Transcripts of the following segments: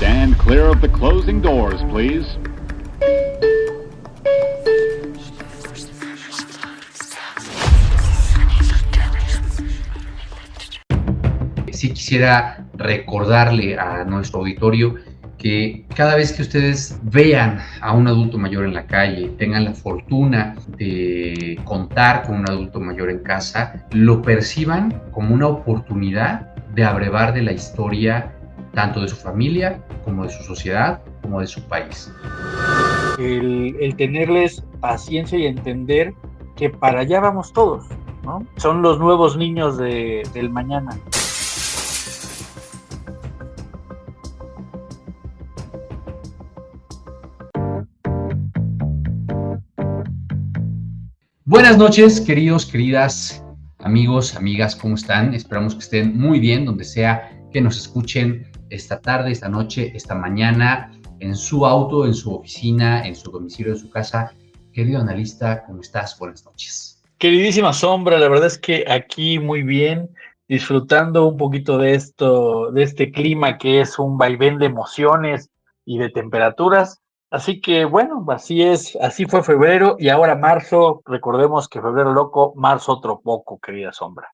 Stand clear of the closing doors, please. Sí quisiera recordarle a nuestro auditorio que cada vez que ustedes vean a un adulto mayor en la calle, tengan la fortuna de contar con un adulto mayor en casa, lo perciban como una oportunidad de abrevar de la historia tanto de su familia, como de su sociedad, como de su país. El tenerles paciencia y entender que para allá vamos todos, ¿no? Son los nuevos niños del mañana. Buenas noches, queridas amigos, amigas, ¿cómo están? Esperamos que estén muy bien, donde sea que nos escuchen esta tarde, esta noche, esta mañana, en su auto, en su oficina, en su domicilio, en su casa. Querido analista, ¿cómo estás? Buenas noches. Queridísima Sombra, la verdad es que aquí muy bien, disfrutando un poquito de este clima que es un vaivén de emociones y de temperaturas. Así que bueno, así es, así fue febrero y ahora marzo. Recordemos que febrero loco, marzo otro poco, querida Sombra.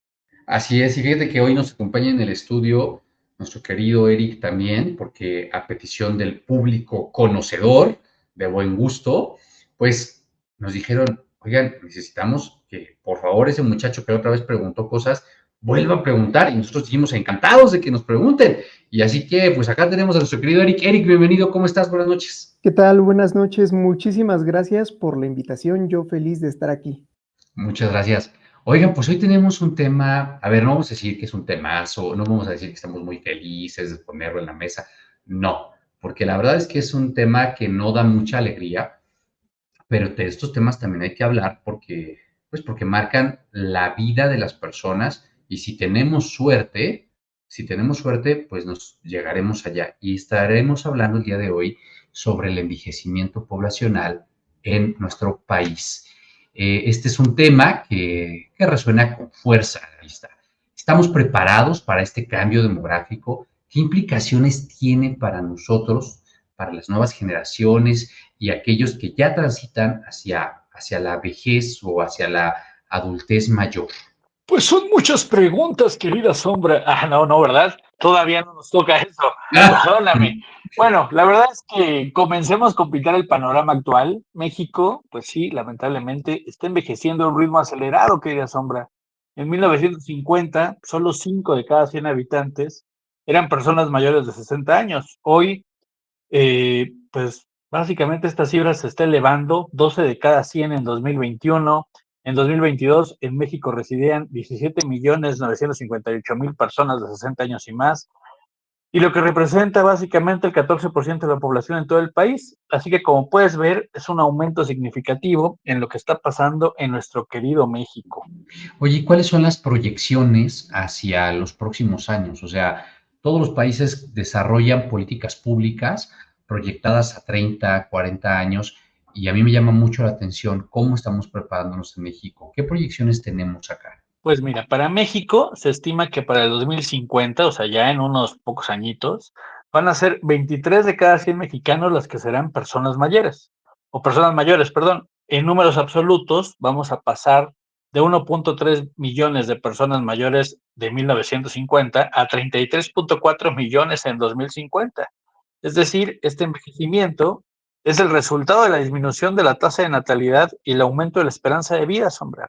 Así es, y fíjate que hoy nos acompaña en el estudio nuestro querido Eric también, porque a petición del público conocedor, de buen gusto, pues nos dijeron, oigan, necesitamos que por favor ese muchacho que la otra vez preguntó cosas, vuelva a preguntar, y nosotros dijimos encantados de que nos pregunten, y así que pues acá tenemos a nuestro querido Eric. Eric, bienvenido, ¿cómo estás? Buenas noches. ¿Qué tal? Buenas noches. Muchísimas gracias por la invitación. Yo feliz de estar aquí. Muchas gracias. Oigan, pues hoy tenemos un tema, a ver, no vamos a decir que es un temazo, no vamos a decir que estamos muy felices de ponerlo en la mesa, no, porque la verdad es que es un tema que no da mucha alegría, pero de estos temas también hay que hablar porque, pues porque marcan la vida de las personas y si tenemos suerte, pues nos llegaremos allá y estaremos hablando el día de hoy sobre el envejecimiento poblacional en nuestro país. Este es un tema que resuena con fuerza a la vista. ¿Estamos preparados para este cambio demográfico? ¿Qué implicaciones tiene para nosotros, para las nuevas generaciones y aquellos que ya transitan hacia la vejez o hacia la adultez mayor? Pues son muchas preguntas, querida Sombra. No, ¿verdad? Todavía no nos toca eso. Perdóname. Bueno, la verdad es que comencemos con pintar el panorama actual. México, pues sí, lamentablemente, está envejeciendo a un ritmo acelerado, querida Sombra. En 1950, solo 5 de cada 100 habitantes eran personas mayores de 60 años. Hoy, pues básicamente esta cifra se está elevando, 12 de cada 100 en 2021. En 2022 en México residían 17.958.000 personas de 60 años y más, y lo que representa básicamente el 14% de la población en todo el país. Así que como puedes ver, es un aumento significativo en lo que está pasando en nuestro querido México. Oye, ¿cuáles son las proyecciones hacia los próximos años? O sea, todos los países desarrollan políticas públicas proyectadas a 30, 40 años y a mí me llama mucho la atención cómo estamos preparándonos en México. ¿Qué proyecciones tenemos acá? Pues mira, para México se estima que para el 2050, o sea, ya en unos pocos añitos, van a ser 23 de cada 100 mexicanos las que serán personas mayores, o personas mayores, perdón. En números absolutos vamos a pasar de 1.3 millones de personas mayores de 1950 a 33.4 millones en 2050. Es decir, este envejecimiento es el resultado de la disminución de la tasa de natalidad y el aumento de la esperanza de vida, Sombra.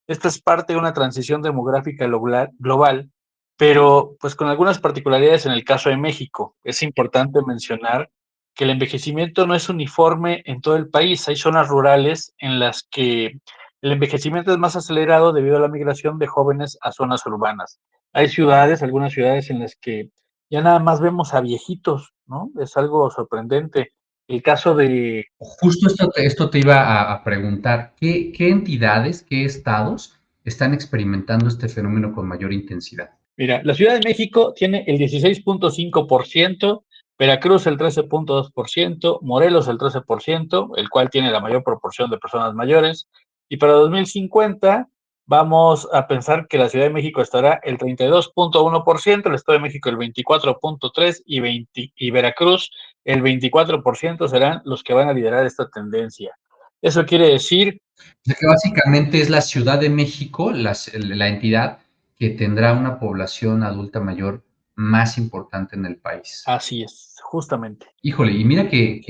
Esto es parte de una transición demográfica global, pero pues con algunas particularidades en el caso de México. Es importante mencionar que el envejecimiento no es uniforme en todo el país. Hay zonas rurales en las que el envejecimiento es más acelerado debido a la migración de jóvenes a zonas urbanas. Hay ciudades, algunas ciudades en las que ya nada más vemos a viejitos, ¿no? Es algo sorprendente. El caso de Justo esto te iba a preguntar, ¿qué entidades, qué estados están experimentando este fenómeno con mayor intensidad? Mira, la Ciudad de México tiene el 16.5%, Veracruz el 13.2%, Morelos el 13%, el cual tiene la mayor proporción de personas mayores, y para 2050 vamos a pensar que la Ciudad de México estará el 32.1%, el Estado de México el 24.3% y Veracruz el 24% serán los que van a liderar esta tendencia. Eso quiere decir... O sea que básicamente es la Ciudad de México, la entidad que tendrá una población adulta mayor más importante en el país. Así es, justamente. Híjole, y mira que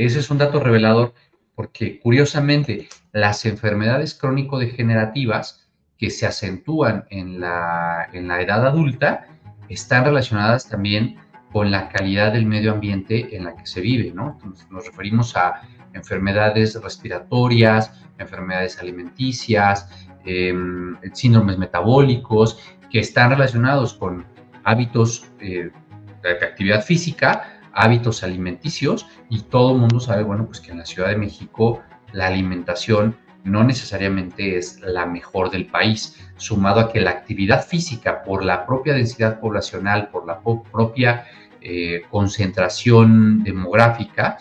ese es un dato revelador, porque curiosamente las enfermedades crónico-degenerativas que se acentúan en la edad adulta están relacionadas también con la calidad del medio ambiente en la que se vive, ¿no? Entonces, nos referimos a enfermedades respiratorias, enfermedades alimenticias, síndromes metabólicos, que están relacionados con hábitos de actividad física, hábitos alimenticios, y todo el mundo sabe, bueno, pues que en la Ciudad de México la alimentación no necesariamente es la mejor del país, sumado a que la actividad física, por la propia densidad poblacional, por la propia concentración demográfica,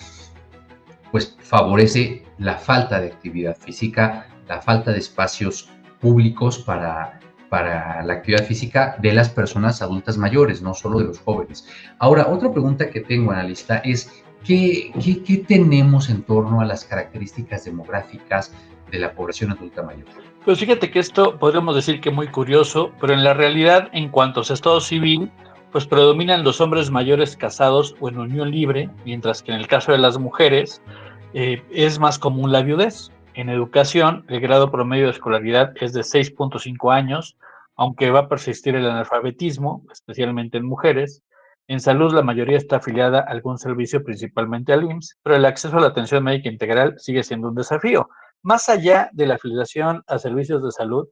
pues favorece la falta de actividad física, la falta de espacios públicos para la actividad física de las personas adultas mayores, no solo de los jóvenes. Ahora, otra pregunta que tengo, analista, es ¿qué tenemos en torno a las características demográficas de la población adulta mayor? Pues fíjate que esto podríamos decir que muy curioso, pero en la realidad, en cuanto a su estado civil, pues predominan los hombres mayores casados o en unión libre, mientras que en el caso de las mujeres es más común la viudez. En educación, el grado promedio de escolaridad es de 6.5 años, aunque va a persistir el analfabetismo, especialmente en mujeres. En salud, la mayoría está afiliada a algún servicio, principalmente al IMSS, pero el acceso a la atención médica integral sigue siendo un desafío. Más allá de la afiliación a servicios de salud,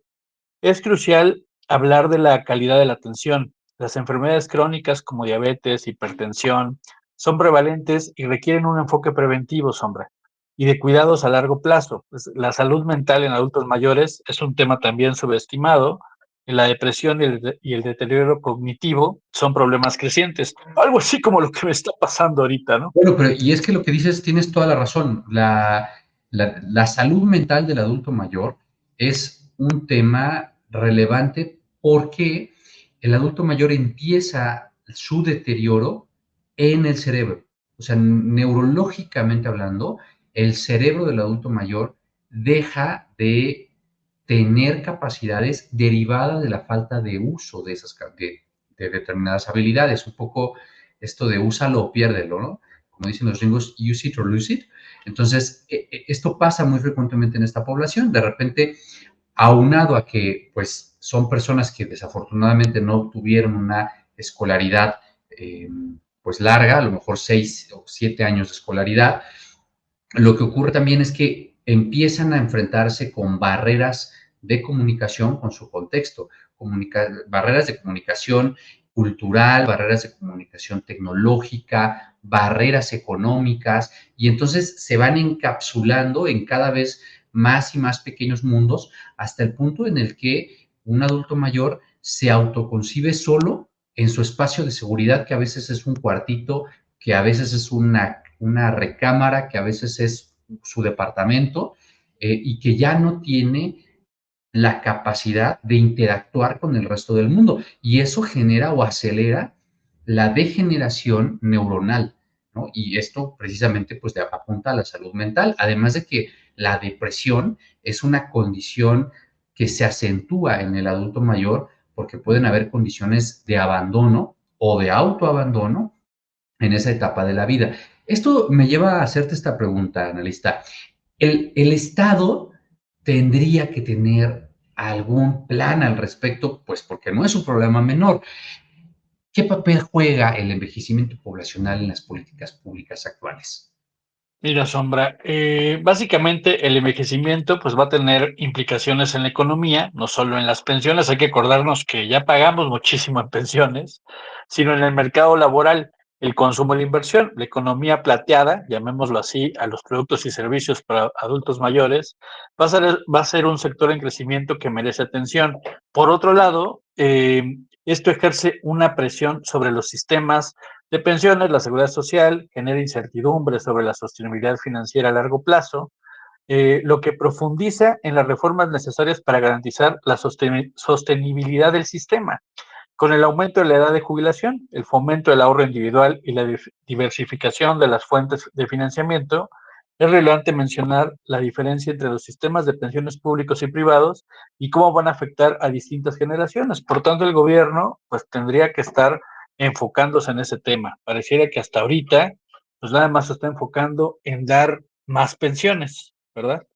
es crucial hablar de la calidad de la atención. Las enfermedades crónicas como diabetes, hipertensión, son prevalentes y requieren un enfoque preventivo, Sombra, y de cuidados a largo plazo. Pues, la salud mental en adultos mayores es un tema también subestimado. La depresión y el deterioro cognitivo son problemas crecientes. Algo así como lo que me está pasando ahorita, ¿no? Bueno, pero y es que lo que dices, tienes toda la razón. La salud mental del adulto mayor es un tema relevante porque el adulto mayor empieza su deterioro en el cerebro. O sea, neurológicamente hablando, el cerebro del adulto mayor deja de tener capacidades derivadas de la falta de uso de esas de determinadas habilidades. Un poco esto de úsalo o piérdelo, ¿no? Como dicen los gringos, use it or lose it. Entonces, esto pasa muy frecuentemente en esta población. De repente, aunado a que, pues, son personas que desafortunadamente no tuvieron una escolaridad, pues, larga, a lo mejor 6 o 7 años de escolaridad, lo que ocurre también es que empiezan a enfrentarse con barreras de comunicación con su contexto, barreras de comunicación cultural, barreras de comunicación tecnológica, barreras económicas, y entonces se van encapsulando en cada vez más y más pequeños mundos hasta el punto en el que un adulto mayor se autoconcibe solo en su espacio de seguridad, que a veces es un cuartito, que a veces es una recámara, que a veces es su departamento, y que ya no tiene la capacidad de interactuar con el resto del mundo. Y eso genera o acelera la degeneración neuronal, ¿no? Y esto precisamente pues apunta a la salud mental, además de que la depresión es una condición que se acentúa en el adulto mayor porque pueden haber condiciones de abandono o de autoabandono en esa etapa de la vida. Esto me lleva a hacerte esta pregunta, analista. ¿El Estado tendría que tener algún plan al respecto? Pues porque no es un problema menor. ¿Qué papel juega el envejecimiento poblacional en las políticas públicas actuales? Mira, Sombra, básicamente el envejecimiento pues va a tener implicaciones en la economía, no solo en las pensiones. Hay que acordarnos que ya pagamos muchísimo en pensiones, sino en el mercado laboral, el consumo y la inversión, la economía plateada, llamémoslo así, a los productos y servicios para adultos mayores, va a ser un sector en crecimiento que merece atención. Por otro lado, esto ejerce una presión sobre los sistemas de pensiones, la seguridad social, genera incertidumbre sobre la sostenibilidad financiera a largo plazo, lo que profundiza en las reformas necesarias para garantizar la sostenibilidad del sistema, con el aumento de la edad de jubilación, el fomento del ahorro individual y la diversificación de las fuentes de financiamiento. Es relevante mencionar la diferencia entre los sistemas de pensiones públicos y privados y cómo van a afectar a distintas generaciones. Por tanto, el gobierno pues tendría que estar enfocándose en ese tema. Pareciera que hasta ahorita pues nada más se está enfocando en dar más pensiones, ¿verdad?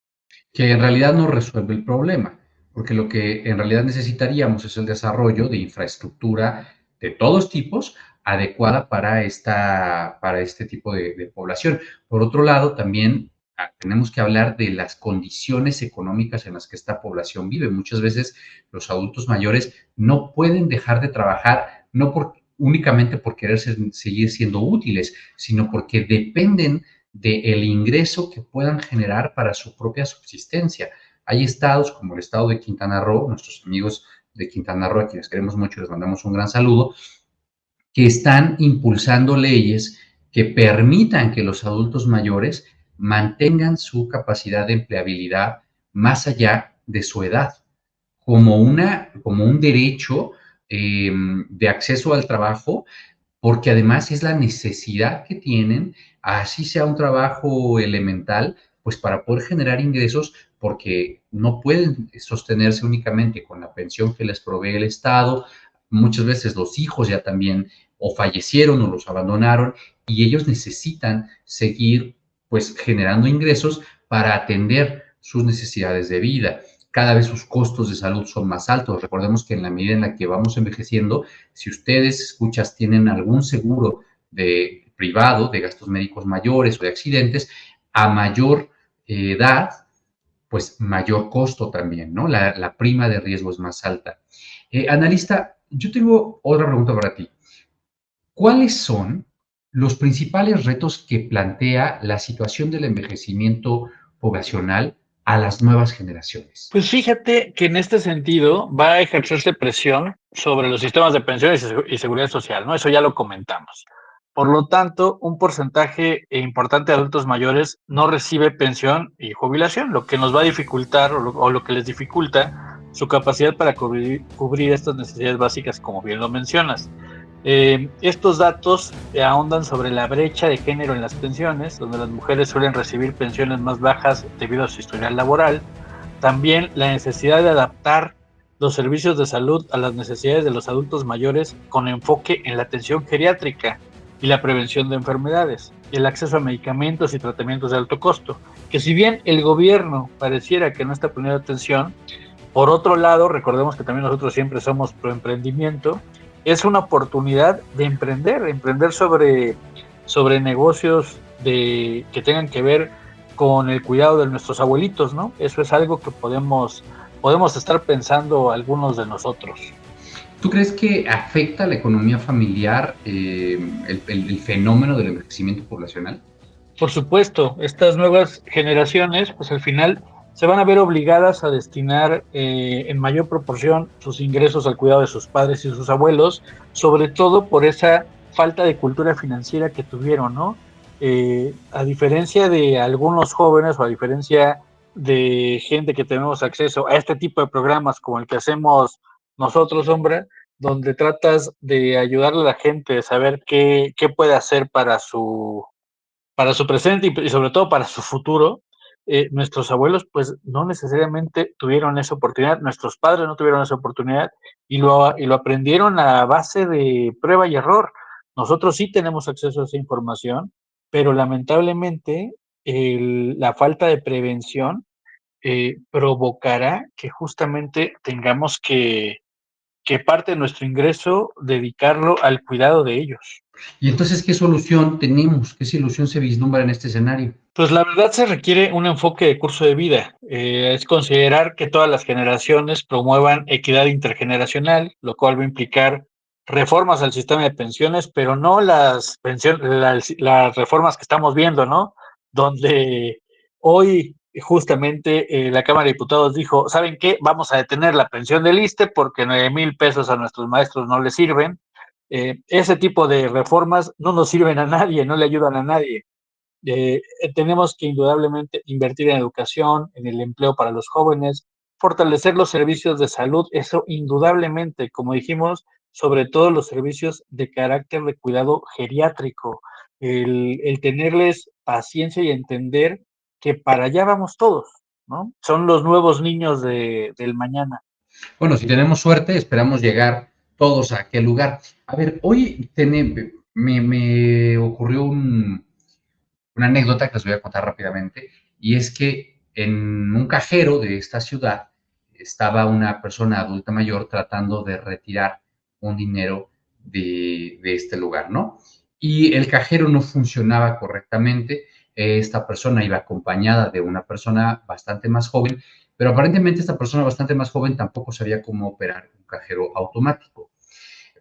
Que en realidad no resuelve el problema, porque lo que en realidad necesitaríamos es el desarrollo de infraestructura de todos tipos adecuada para este tipo de población. Por otro lado, también tenemos que hablar de las condiciones económicas en las que esta población vive. Muchas veces los adultos mayores no pueden dejar de trabajar, no únicamente por querer seguir siendo útiles, sino porque dependen del ingreso que puedan generar para su propia subsistencia. Hay estados como el estado de Quintana Roo, nuestros amigos de Quintana Roo, a quienes queremos mucho, les mandamos un gran saludo, que están impulsando leyes que permitan que los adultos mayores mantengan su capacidad de empleabilidad más allá de su edad, como un derecho de acceso al trabajo, porque además es la necesidad que tienen, así sea un trabajo elemental, pues para poder generar ingresos, porque no pueden sostenerse únicamente con la pensión que les provee el Estado. Muchas veces los hijos ya también o fallecieron o los abandonaron y ellos necesitan seguir pues generando ingresos para atender sus necesidades de vida. Cada vez sus costos de salud son más altos. Recordemos que en la medida en la que vamos envejeciendo, si ustedes, escuchas, tienen algún seguro de privado de gastos médicos mayores o de accidentes, a mayor edad, pues mayor costo también, ¿no? La prima de riesgo es más alta. Analista, yo tengo otra pregunta para ti. ¿Cuáles son los principales retos que plantea la situación del envejecimiento poblacional a las nuevas generaciones? Pues fíjate que en este sentido va a ejercerse presión sobre los sistemas de pensiones y seguridad social, ¿no? Eso ya lo comentamos. Por lo tanto, un porcentaje importante de adultos mayores no recibe pensión y jubilación, lo que nos va a dificultar o lo que les dificulta su capacidad para cubrir estas necesidades básicas, como bien lo mencionas. Estos datos ahondan sobre la brecha de género en las pensiones, donde las mujeres suelen recibir pensiones más bajas debido a su historial laboral. También la necesidad de adaptar los servicios de salud a las necesidades de los adultos mayores con enfoque en la atención geriátrica y la prevención de enfermedades, el acceso a medicamentos y tratamientos de alto costo, que si bien el gobierno pareciera que no está poniendo atención, por otro lado, recordemos que también nosotros siempre somos pro emprendimiento, es una oportunidad de emprender sobre negocios que tengan que ver con el cuidado de nuestros abuelitos, ¿no? Eso es algo que podemos estar pensando algunos de nosotros. ¿Tú crees que afecta a la economía familiar el fenómeno del envejecimiento poblacional? Por supuesto, estas nuevas generaciones, pues al final se van a ver obligadas a destinar en mayor proporción sus ingresos al cuidado de sus padres y sus abuelos, sobre todo por esa falta de cultura financiera que tuvieron, ¿no? A diferencia de algunos jóvenes o a diferencia de gente que tenemos acceso a este tipo de programas como el que hacemos nosotros, hombre, donde tratas de ayudarle a la gente a saber qué puede hacer para su presente y sobre todo para su futuro, nuestros abuelos pues no necesariamente tuvieron esa oportunidad, nuestros padres no tuvieron esa oportunidad y lo aprendieron a base de prueba y error. Nosotros sí tenemos acceso a esa información, pero lamentablemente la falta de prevención provocará que justamente tengamos que parte de nuestro ingreso dedicarlo al cuidado de ellos. Y entonces, ¿qué solución tenemos? ¿Qué solución se vislumbra en este escenario? Pues la verdad se requiere un enfoque de curso de vida. Es considerar que todas las generaciones promuevan equidad intergeneracional, lo cual va a implicar reformas al sistema de pensiones, pero no las reformas que estamos viendo, ¿no? Donde hoy justamente la Cámara de Diputados dijo, ¿saben qué? Vamos a detener la pensión del ISSSTE porque 9,000 pesos a nuestros maestros no les sirven. Ese tipo de reformas no nos sirven a nadie, no le ayudan a nadie. Tenemos que indudablemente invertir en educación, en el empleo para los jóvenes, fortalecer los servicios de salud, eso indudablemente, como dijimos, sobre todo los servicios de carácter de cuidado geriátrico, el tenerles paciencia y entender que para allá vamos todos, ¿no? Son los nuevos niños del mañana. Bueno, si tenemos suerte, esperamos llegar todos a aquel lugar. A ver, hoy me ocurrió una anécdota que les voy a contar rápidamente, y es que en un cajero de esta ciudad estaba una persona adulta mayor tratando de retirar un dinero de este lugar, ¿no? Y el cajero no funcionaba correctamente. Esta persona iba acompañada de una persona bastante más joven, pero aparentemente esta persona bastante más joven tampoco sabía cómo operar un cajero automático.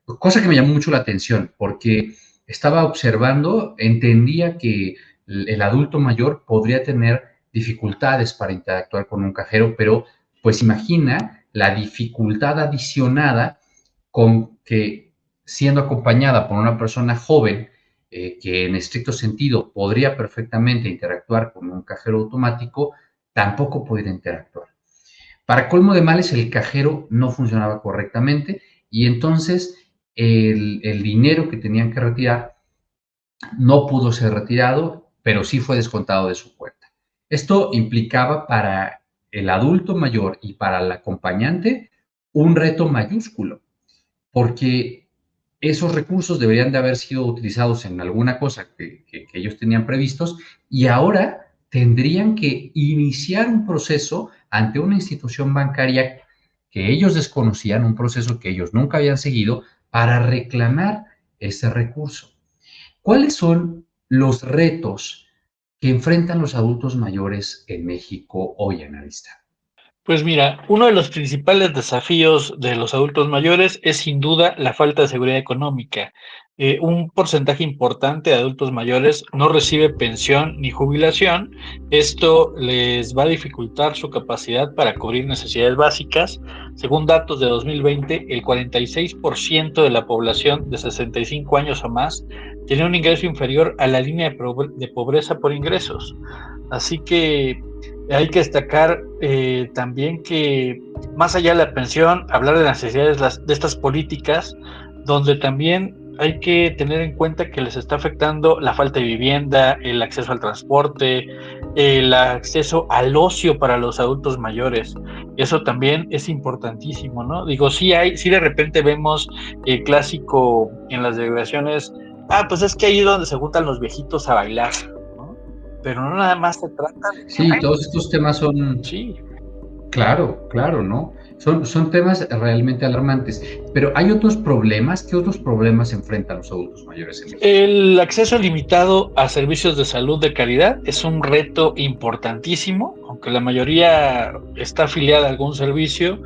Cosa que me llamó mucho la atención, porque estaba observando, entendía que el adulto mayor podría tener dificultades para interactuar con un cajero, pero pues imagina la dificultad adicionada con que, siendo acompañada por una persona joven, que en estricto sentido podría perfectamente interactuar con un cajero automático, tampoco podría interactuar. Para colmo de males, el cajero no funcionaba correctamente, y entonces el dinero que tenían que retirar no pudo ser retirado, pero sí fue descontado de su cuenta. Esto implicaba para el adulto mayor y para el acompañante un reto mayúsculo, porque esos recursos deberían de haber sido utilizados en alguna cosa que ellos tenían previstos, y ahora tendrían que iniciar un proceso ante una institución bancaria que ellos desconocían, un proceso que ellos nunca habían seguido, para reclamar ese recurso. ¿Cuáles son los retos que enfrentan los adultos mayores en México hoy, Analista? Pues mira, uno de los principales desafíos de los adultos mayores es sin duda la falta de seguridad económica. Un porcentaje importante de adultos mayores no recibe pensión ni jubilación. Esto les va a dificultar su capacidad para cubrir necesidades básicas. Según datos de 2020, el 46% de la población de 65 años o más tenía un ingreso inferior a la línea de pobreza por ingresos. Así que hay que destacar también que más allá de la pensión, hablar de las necesidades de estas políticas, donde también hay que tener en cuenta que les está afectando la falta de vivienda, el acceso al transporte, el acceso al ocio para los adultos mayores. Eso también es importantísimo, ¿no? Digo, sí de repente vemos el clásico en las delegaciones, pues es que ahí es donde se juntan los viejitos a bailar, ¿no? Pero no nada más se trata de que Sí, todos estos temas son, sí. claro, claro, ¿no? Son temas realmente alarmantes, pero hay otros problemas. ¿Qué otros problemas enfrentan los adultos mayores en México? El acceso limitado a servicios de salud de calidad es un reto importantísimo, aunque la mayoría está afiliada a algún servicio.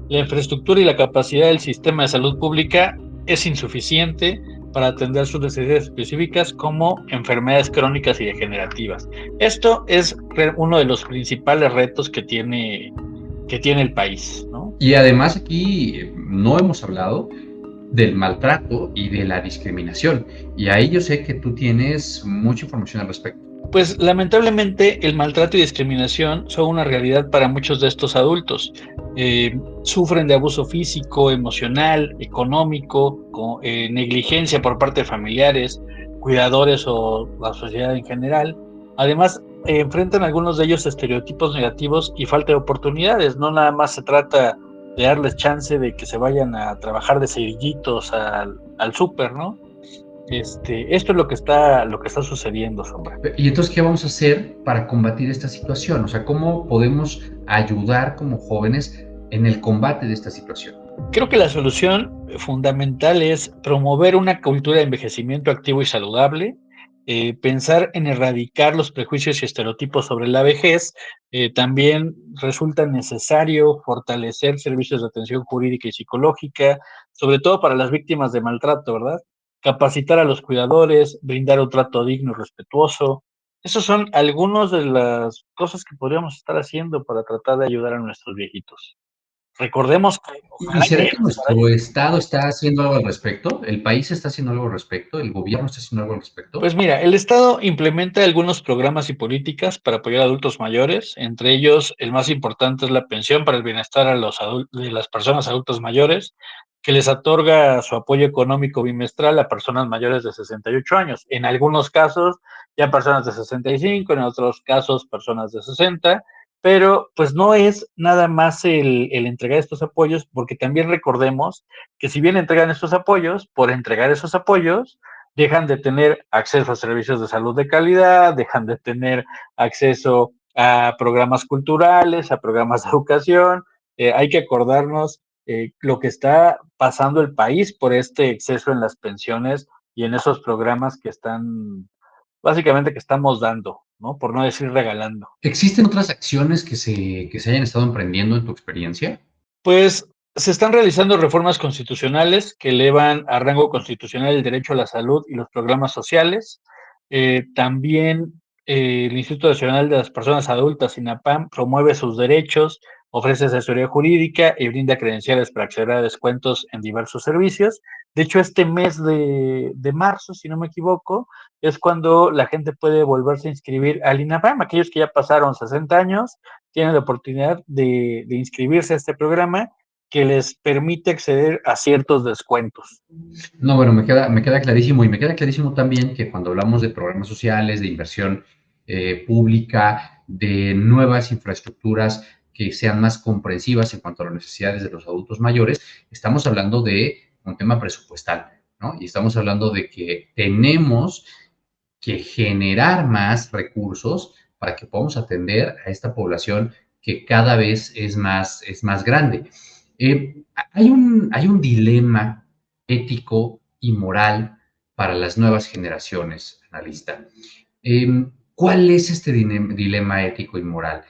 La infraestructura y la capacidad del sistema de salud pública es insuficiente para atender sus necesidades específicas como enfermedades crónicas y degenerativas. Esto es uno de los principales retos que tiene el país, ¿no? Y además aquí no hemos hablado del maltrato y de la discriminación, y ahí yo sé que tú tienes mucha información al respecto. Pues lamentablemente el maltrato y discriminación son una realidad para muchos de estos adultos. Sufren de abuso físico, emocional, económico, negligencia por parte de familiares, cuidadores o la sociedad en general. Además, enfrentan algunos de ellos estereotipos negativos y falta de oportunidades. No nada más se trata de darles chance de que se vayan a trabajar de cerillitos al súper, ¿no? Esto es lo que está sucediendo, Sombra. Y entonces, ¿qué vamos a hacer para combatir esta situación? O sea, ¿cómo podemos ayudar como jóvenes en el combate de esta situación? Creo que la solución fundamental es promover una cultura de envejecimiento activo y saludable, pensar en erradicar los prejuicios y estereotipos sobre la vejez. También resulta necesario fortalecer servicios de atención jurídica y psicológica, sobre todo para las víctimas de maltrato, ¿verdad? Capacitar a los cuidadores, brindar un trato digno y respetuoso. Esos son algunos de las cosas que podríamos estar haciendo para tratar de ayudar a nuestros viejitos. Recordemos que ¿Y ojalá será que lleguemos para allá. nuestro Estado está haciendo algo al respecto? ¿El país está haciendo algo al respecto? ¿El gobierno está haciendo algo al respecto? Pues mira, el Estado implementa algunos programas y políticas para apoyar a adultos mayores. Entre ellos, el más importante es la pensión para el bienestar a de las personas adultas mayores, que les otorga su apoyo económico bimestral a personas mayores de 68 años. En algunos casos, ya personas de 65, en otros casos, personas de 60. Pero pues no es nada más el entregar estos apoyos, porque también recordemos que si bien entregan estos apoyos, por entregar esos apoyos, dejan de tener acceso a servicios de salud de calidad, dejan de tener acceso a programas culturales, a programas de educación. Hay que acordarnos lo que está pasando el país por este exceso en las pensiones y en esos programas que están, básicamente que estamos dando, ¿no? Por no decir regalando. ¿Existen otras acciones que se hayan estado emprendiendo en tu experiencia? Pues se están realizando reformas constitucionales que elevan a rango constitucional el derecho a la salud y los programas sociales. También el Instituto Nacional de las Personas Adultas, INAPAM, promueve sus derechos, ofrece asesoría jurídica y brinda credenciales para acceder a descuentos en diversos servicios. De hecho, este mes de marzo, si no me equivoco, es cuando la gente puede volverse a inscribir al INAPAM. Aquellos que ya pasaron 60 años tienen la oportunidad de inscribirse a este programa que les permite acceder a ciertos descuentos. No, bueno, me queda clarísimo y me queda clarísimo también que cuando hablamos de programas sociales, de inversión pública, de nuevas infraestructuras que sean más comprensivas en cuanto a las necesidades de los adultos mayores, estamos hablando de un tema presupuestal, ¿no? Y estamos hablando de que tenemos que generar más recursos para que podamos atender a esta población que cada vez es más grande. Hay un dilema ético y moral para las nuevas generaciones, analista. ¿Cuál es este dilema ético y moral?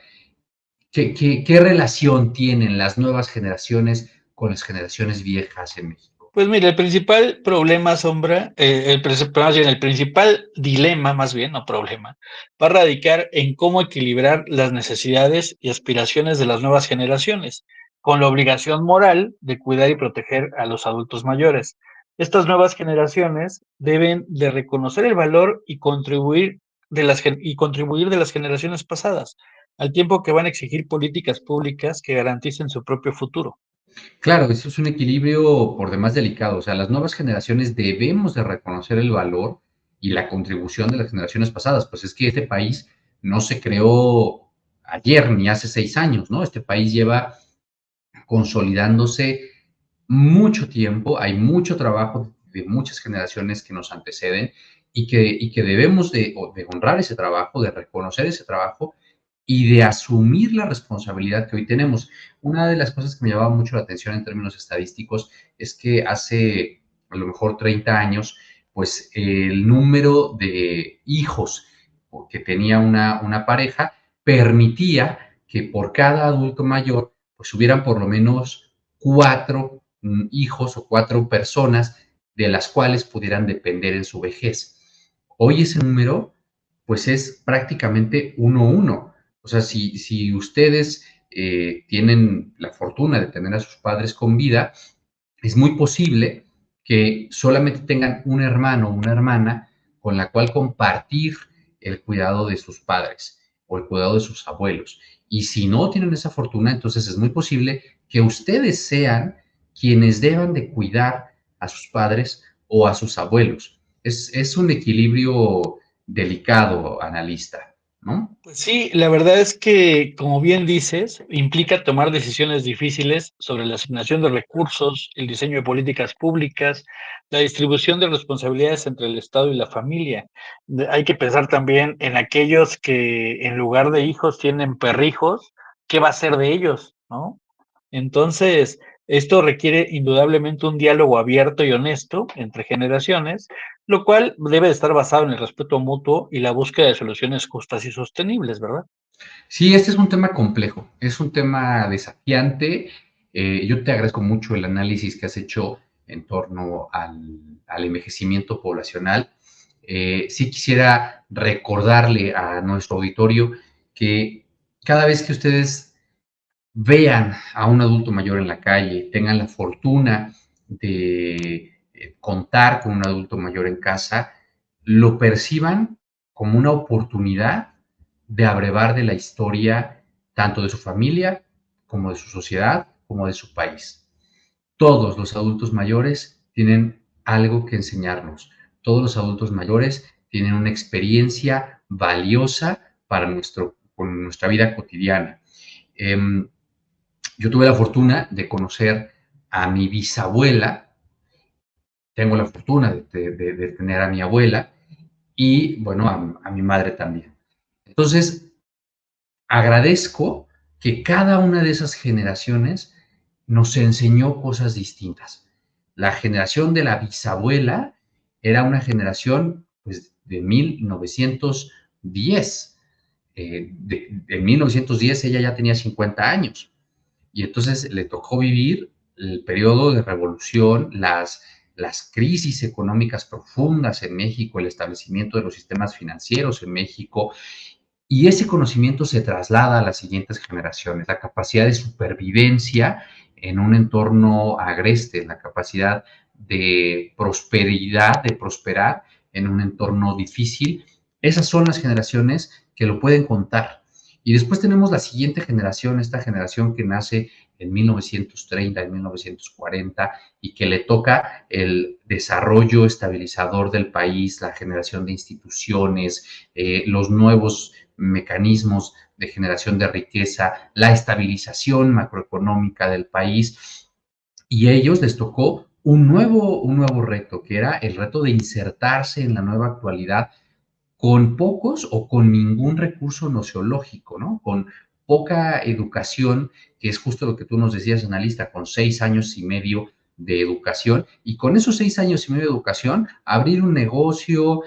¿Qué relación tienen las nuevas generaciones con las generaciones viejas en México? Pues mira, el principal problema, Sombra, el principal dilema, más bien, no problema, va a radicar en cómo equilibrar las necesidades y aspiraciones de las nuevas generaciones, con la obligación moral de cuidar y proteger a los adultos mayores. Estas nuevas generaciones deben de reconocer el valor y contribuir de las generaciones pasadas, al tiempo que van a exigir políticas públicas que garanticen su propio futuro. Claro, eso es un equilibrio por demás delicado. O sea, las nuevas generaciones debemos de reconocer el valor y la contribución de las generaciones pasadas. Pues es que este país no se creó ayer ni hace 6 años, ¿no? Este país lleva consolidándose mucho tiempo, hay mucho trabajo de muchas generaciones que nos anteceden y que debemos de honrar ese trabajo, de reconocer ese trabajo y de asumir la responsabilidad que hoy tenemos. Una de las cosas que me llamaba mucho la atención en términos estadísticos es que hace a lo mejor 30 años, pues el número de hijos que tenía una pareja permitía que por cada adulto mayor, pues hubieran por lo menos 4 hijos o 4 personas de las cuales pudieran depender en su vejez. Hoy ese número, pues es prácticamente 1-1. O sea, si ustedes tienen la fortuna de tener a sus padres con vida, es muy posible que solamente tengan un hermano o una hermana con la cual compartir el cuidado de sus padres o el cuidado de sus abuelos. Y si no tienen esa fortuna, entonces es muy posible que ustedes sean quienes deban de cuidar a sus padres o a sus abuelos. Es un equilibrio delicado, analista, ¿no? Pues sí, la verdad es que, como bien dices, implica tomar decisiones difíciles sobre la asignación de recursos, el diseño de políticas públicas, la distribución de responsabilidades entre el Estado y la familia. Hay que pensar también en aquellos que en lugar de hijos tienen perrijos, ¿qué va a ser de ellos, no? Entonces, esto requiere indudablemente un diálogo abierto y honesto entre generaciones, lo cual debe de estar basado en el respeto mutuo y la búsqueda de soluciones justas y sostenibles, ¿verdad? Sí, este es un tema complejo, es un tema desafiante. Yo te agradezco mucho el análisis que has hecho en torno al envejecimiento poblacional. Sí quisiera recordarle a nuestro auditorio que cada vez que ustedes vean a un adulto mayor en la calle, tengan la fortuna de contar con un adulto mayor en casa, lo perciban como una oportunidad de abrevar de la historia tanto de su familia como de su sociedad, como de su país. Todos los adultos mayores tienen algo que enseñarnos. Todos los adultos mayores tienen una experiencia valiosa para nuestra vida cotidiana. Yo tuve la fortuna de conocer a mi bisabuela, tengo la fortuna de tener a mi abuela y, bueno, a mi madre también. Entonces, agradezco que cada una de esas generaciones nos enseñó cosas distintas. La generación de la bisabuela era una generación pues, de 1910. En 1910 ella ya tenía 50 años y entonces le tocó vivir el periodo de revolución, las crisis económicas profundas en México, el establecimiento de los sistemas financieros en México, y ese conocimiento se traslada a las siguientes generaciones, la capacidad de supervivencia en un entorno agreste, la capacidad de prosperidad, de prosperar en un entorno difícil. Esas son las generaciones que lo pueden contar. Y después tenemos la siguiente generación, esta generación que nace en 1930, en 1940, y que le toca el desarrollo estabilizador del país, la generación de instituciones, los nuevos mecanismos de generación de riqueza, la estabilización macroeconómica del país, y a ellos les tocó un nuevo reto, que era el reto de insertarse en la nueva actualidad con pocos o con ningún recurso nociológico, ¿no? Con poca educación, que es justo lo que tú nos decías, analista, con 6 años y medio de educación, y con esos 6 años y medio de educación, abrir un negocio,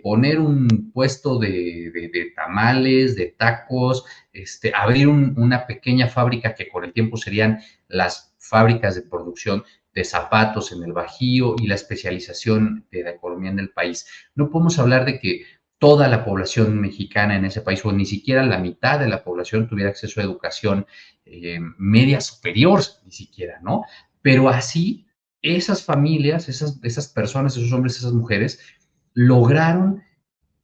poner un puesto de tamales, de tacos, abrir una pequeña fábrica que con el tiempo serían las fábricas de producción de zapatos en el Bajío y la especialización de la economía en el país. No podemos hablar de que toda la población mexicana en ese país, o ni siquiera la mitad de la población tuviera acceso a educación media superior, ni siquiera, ¿no? Pero así, esas familias, esas personas, esos hombres, esas mujeres, lograron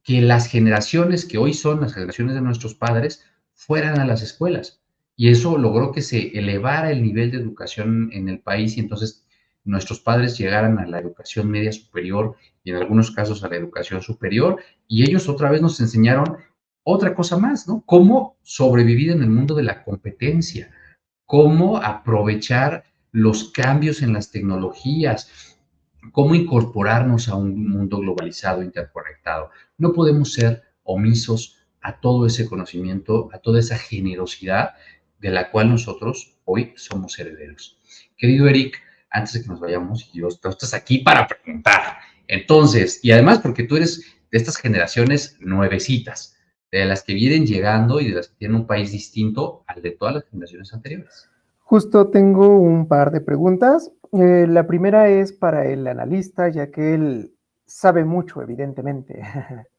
que las generaciones que hoy son las generaciones de nuestros padres fueran a las escuelas. Y eso logró que se elevara el nivel de educación en el país y entonces nuestros padres llegaran a la educación media superior y en algunos casos a la educación superior y ellos otra vez nos enseñaron otra cosa más, ¿no? Cómo sobrevivir en el mundo de la competencia, cómo aprovechar los cambios en las tecnologías, cómo incorporarnos a un mundo globalizado, interconectado. No podemos ser omisos a todo ese conocimiento, a toda esa generosidad de la cual nosotros hoy somos herederos. Querido Eric, antes de que nos vayamos, tú estás aquí para preguntar. Entonces, y además porque tú eres de estas generaciones nuevecitas, de las que vienen llegando y de las que tienen un país distinto al de todas las generaciones anteriores. Justo tengo un par de preguntas. La primera es para el analista, ya que él sabe mucho, evidentemente.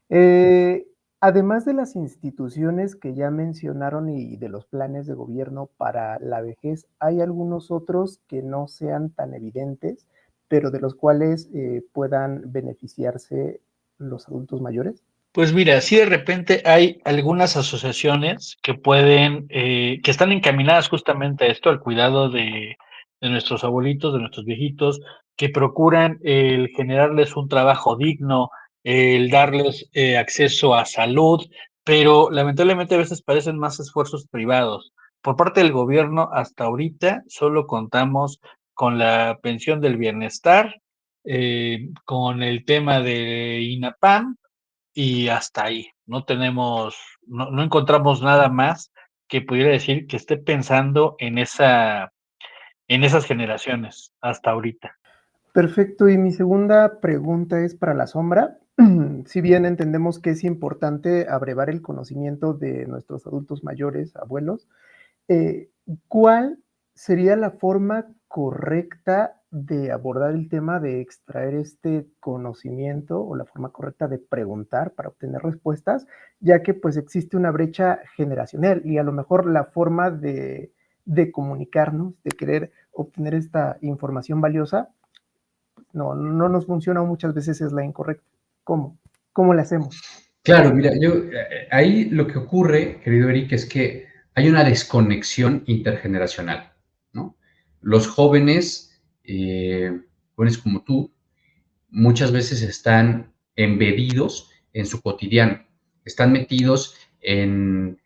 Eh, Además de las instituciones que ya mencionaron y de los planes de gobierno para la vejez, ¿hay algunos otros que no sean tan evidentes, pero de los cuales puedan beneficiarse los adultos mayores? Pues mira, sí de repente hay algunas asociaciones que que están encaminadas justamente a esto, al cuidado de nuestros abuelitos, de nuestros viejitos, que procuran el generarles un trabajo digno, el darles acceso a salud, pero lamentablemente a veces parecen más esfuerzos privados. Por parte del gobierno, hasta ahorita solo contamos con la pensión del bienestar, con el tema de INAPAM, y hasta ahí. No encontramos nada más que pudiera decir que esté pensando en esas generaciones hasta ahorita. Perfecto, y mi segunda pregunta es para la sombra. Si bien entendemos que es importante abrevar el conocimiento de nuestros adultos mayores, abuelos, eh, ¿cuál sería la forma correcta de abordar el tema de extraer este conocimiento o la forma correcta de preguntar para obtener respuestas, ya que pues existe una brecha generacional y a lo mejor la forma de comunicarnos, de querer obtener esta información valiosa, no nos funciona, muchas veces es la incorrecta. ¿Cómo? ¿Cómo le hacemos? Claro, mira, ahí lo que ocurre, querido Eric, es que hay una desconexión intergeneracional, ¿no? Los jóvenes, jóvenes como tú, muchas veces están embedidos en su cotidiano, están metidos en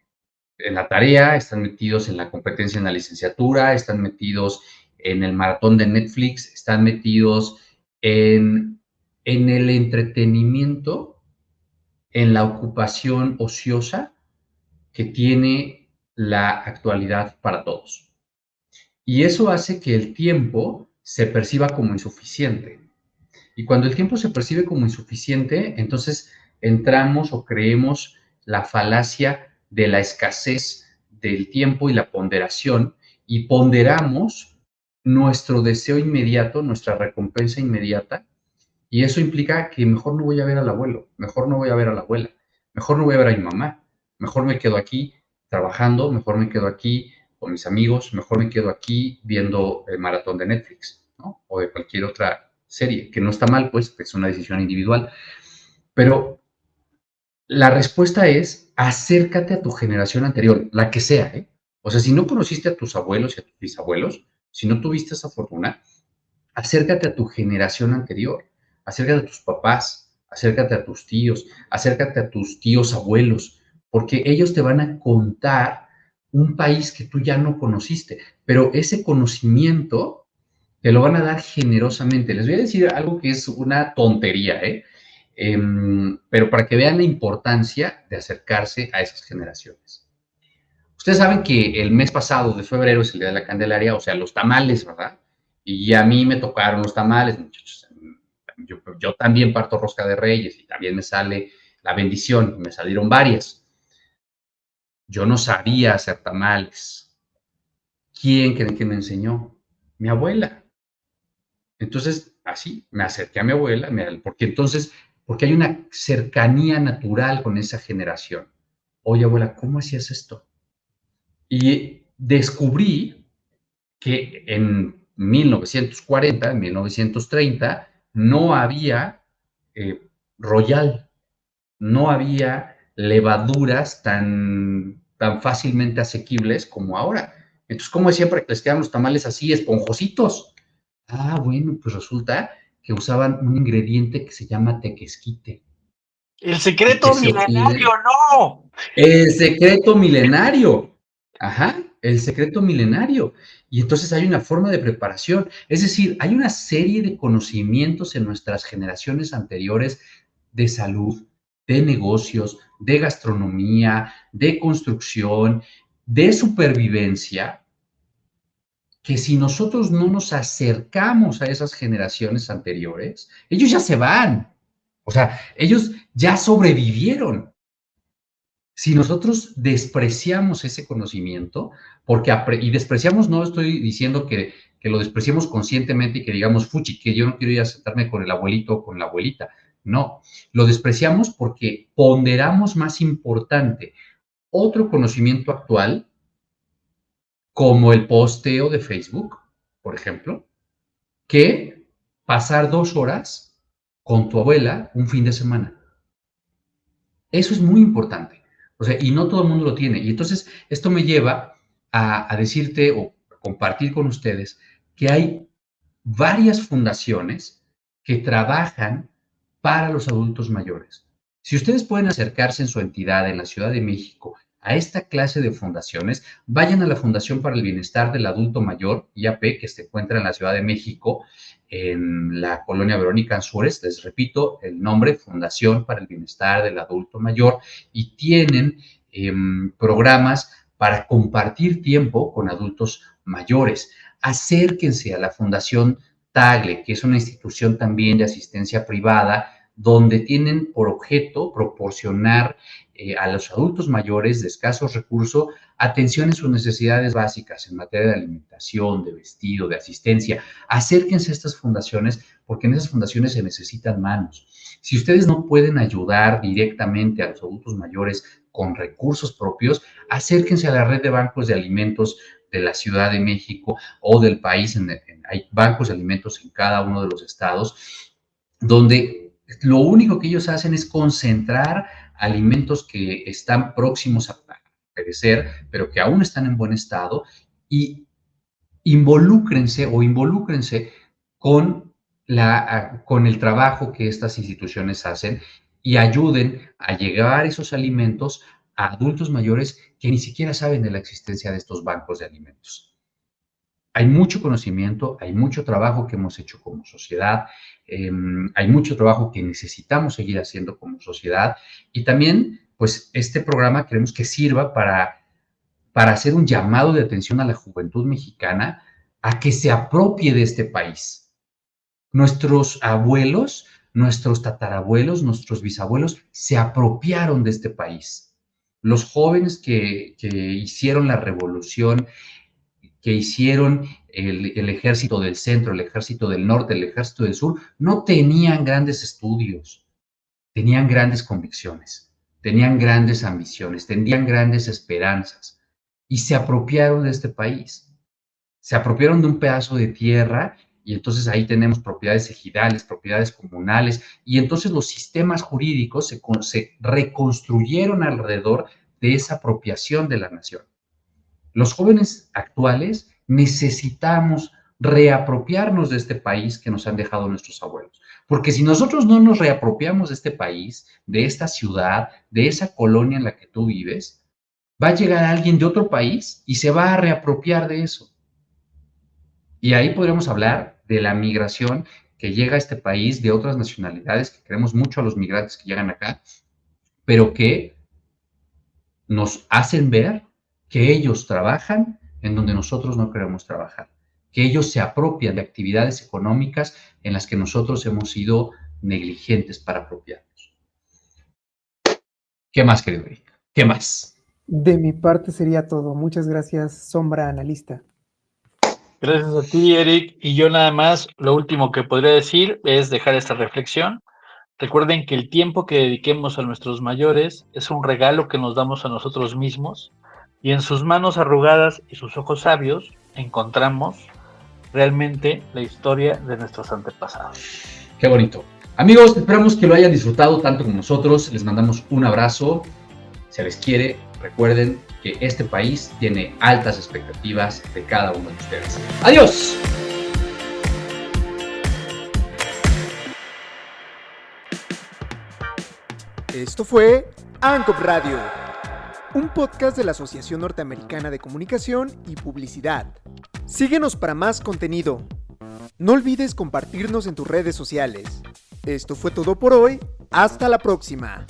la tarea, están metidos en la competencia en la licenciatura, están metidos en el maratón de Netflix, están metidos en el entretenimiento, en la ocupación ociosa que tiene la actualidad para todos. Y eso hace que el tiempo se perciba como insuficiente. Y cuando el tiempo se percibe como insuficiente, entonces entramos o creemos la falacia de la escasez del tiempo y la ponderación, y ponderamos nuestro deseo inmediato, nuestra recompensa inmediata, y eso implica que mejor no voy a ver al abuelo, mejor no voy a ver a la abuela, mejor no voy a ver a mi mamá, mejor me quedo aquí trabajando, mejor me quedo aquí con mis amigos, mejor me quedo aquí viendo el maratón de Netflix, ¿no? O de cualquier otra serie, que no está mal, pues es una decisión individual. Pero la respuesta es acércate a tu generación anterior, la que sea, ¿eh? O sea, si no conociste a tus abuelos y a tus bisabuelos, si no tuviste esa fortuna, acércate a tu generación anterior, acércate a tus papás, acércate a tus tíos, acércate a tus tíos abuelos, porque ellos te van a contar un país que tú ya no conociste, pero ese conocimiento te lo van a dar generosamente. Les voy a decir algo que es una tontería, ¿eh? Pero para que vean la importancia de acercarse a esas generaciones. Ustedes saben que el mes pasado de febrero es el Día de la Candelaria, o sea, los tamales, ¿verdad? Y a mí me tocaron los tamales, muchachos. Yo también parto rosca de Reyes y también me sale la bendición, y me salieron varias. Yo no sabía hacer tamales. ¿Quién creen que me enseñó? Mi abuela. Entonces, así, me acerqué a mi abuela, porque hay una cercanía natural con esa generación. Oye, abuela, ¿cómo hacías esto? Y descubrí que en 1940, en 1930, no había Royal, no había levaduras tan fácilmente asequibles como ahora. Entonces, ¿cómo hacían para que les quedaran los tamales así, esponjositos? Ah, bueno, pues resulta que usaban un ingrediente que se llama tequesquite. El secreto milenario, no. El secreto milenario. Ajá, el secreto milenario. Y entonces hay una forma de preparación. Es decir, hay una serie de conocimientos en nuestras generaciones anteriores de salud, de negocios, de gastronomía, de construcción, de supervivencia, que si nosotros no nos acercamos a esas generaciones anteriores, ellos ya se van. O sea, ellos ya sobrevivieron. Si nosotros despreciamos ese conocimiento, y despreciamos, no estoy diciendo que lo despreciemos conscientemente y que digamos, fuchi, que yo no quiero ir a sentarme con el abuelito o con la abuelita. No, lo despreciamos porque ponderamos más importante otro conocimiento actual, como el posteo de Facebook, por ejemplo, que pasar 2 horas con tu abuela un fin de semana. Eso es muy importante. O sea, y no todo el mundo lo tiene. Y entonces esto me lleva a decirte o compartir con ustedes que hay varias fundaciones que trabajan para los adultos mayores. Si ustedes pueden acercarse en su entidad en la Ciudad de México a esta clase de fundaciones, vayan a la Fundación para el Bienestar del Adulto Mayor, IAP, que se encuentra en la Ciudad de México, en la colonia Verónica Ansúrez. Les repito el nombre, Fundación para el Bienestar del Adulto Mayor, y tienen programas para compartir tiempo con adultos mayores. Acérquense a la Fundación Tagle, que es una institución también de asistencia privada, donde tienen por objeto proporcionar a los adultos mayores de escasos recursos atención en sus necesidades básicas en materia de alimentación, de vestido, de asistencia. Acérquense a estas fundaciones, porque en esas fundaciones se necesitan manos. Si ustedes no pueden ayudar directamente a los adultos mayores con recursos propios, acérquense a la red de bancos de alimentos de la Ciudad de México o del país. Hay bancos de alimentos en cada uno de los estados, donde lo único que ellos hacen es concentrar alimentos que están próximos a perecer, pero que aún están en buen estado, y involúcrense con el trabajo que estas instituciones hacen y ayuden a llevar esos alimentos a adultos mayores que ni siquiera saben de la existencia de estos bancos de alimentos. Hay mucho conocimiento, hay mucho trabajo que hemos hecho como sociedad, hay mucho trabajo que necesitamos seguir haciendo como sociedad, y también, pues, este programa queremos que sirva para hacer un llamado de atención a la juventud mexicana a que se apropie de este país. Nuestros abuelos, nuestros tatarabuelos, nuestros bisabuelos se apropiaron de este país. Los jóvenes que hicieron la revolución, que hicieron el ejército del centro, el ejército del norte, el ejército del sur, no tenían grandes estudios, tenían grandes convicciones, tenían grandes ambiciones, tenían grandes esperanzas, y se apropiaron de este país. Se apropiaron de un pedazo de tierra, y entonces ahí tenemos propiedades ejidales, propiedades comunales, y entonces los sistemas jurídicos se reconstruyeron alrededor de esa apropiación de la nación. Los jóvenes actuales necesitamos reapropiarnos de este país que nos han dejado nuestros abuelos, porque si nosotros no nos reapropiamos de este país, de esta ciudad, de esa colonia en la que tú vives, va a llegar alguien de otro país y se va a reapropiar de eso. Y ahí podremos hablar de la migración que llega a este país, de otras nacionalidades, que queremos mucho a los migrantes que llegan acá, pero que nos hacen ver que ellos trabajan en donde nosotros no queremos trabajar, que ellos se apropian de actividades económicas en las que nosotros hemos sido negligentes para apropiarnos. ¿Qué más, querido Eric? ¿Qué más? De mi parte sería todo. Muchas gracias, Sombra Analista. Gracias a ti, Eric. Y yo nada más, lo último que podría decir es dejar esta reflexión. Recuerden que el tiempo que dediquemos a nuestros mayores es un regalo que nos damos a nosotros mismos, y en sus manos arrugadas y sus ojos sabios encontramos realmente la historia de nuestros antepasados. Qué bonito. Amigos, esperamos que lo hayan disfrutado tanto como nosotros. Les mandamos un abrazo. Se les quiere. Recuerden que este país tiene altas expectativas de cada uno de ustedes. ¡Adiós! Esto fue ANCOP Radio, un podcast de la Asociación Norteamericana de Comunicación y Publicidad. Síguenos para más contenido. No olvides compartirnos en tus redes sociales. Esto fue todo por hoy. Hasta la próxima.